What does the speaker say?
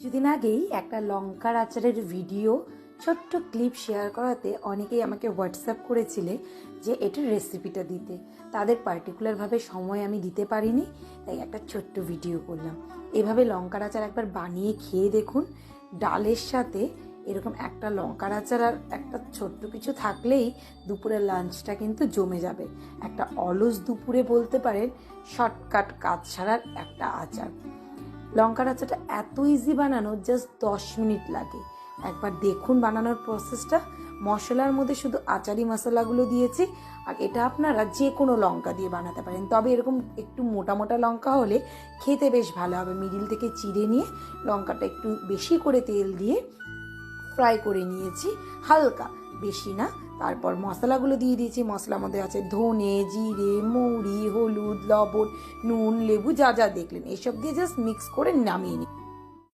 কিছুদিন আগেই একটা লঙ্কার আচারের ভিডিও ছোট্ট ক্লিপ শেয়ার করাতে অনেকেই আমাকে হোয়াটসঅ্যাপ করেছিলে যে এটার রেসিপিটা দিতে। তাদের পার্টিকুলারভাবে সময় আমি দিতে পারিনি, তাই একটা ছোট্ট ভিডিও করলাম। এভাবে লঙ্কার আচার একবার বানিয়ে খেয়ে দেখুন। ডালের সাথে এরকম একটা লঙ্কার আচার আর একটা ছোট্ট কিছু থাকলেই দুপুরের লাঞ্চটা কিন্তু জমে যাবে। একটা অলস দুপুরে বলতে পারেন শর্টকাট কাজ ছাড়ার একটা আচার। লঙ্কার আচারটা এত ইজি বানানো, জাস্ট 10 মিনিট লাগে। একবার দেখুন বানানোর প্রসেসটা। মশলার মধ্যে শুধু আচারি মশলাগুলো দিয়েছি, আর এটা আপনারা যে কোনো লঙ্কা দিয়ে বানাতে পারেন, তবে এরকম একটু মোটা মোটা লঙ্কা হলে খেতে বেশ ভালো হবে। মিডিল থেকে চিড়ে নিয়ে লঙ্কাটা একটু বেশি করে তেল দিয়ে ফ্রাই করে নিয়েছি, হালকা, বেশি না। তারপর মশলাগুলো দিয়ে দিয়েছি। মশলার মধ্যে আছে ধনে, জিরে, মৌরি, হলুদ, লবণ, নুন, লেবু, যা যা দেখলেন এসব দিয়ে জাস্ট মিক্স করে নামিয়ে নিই।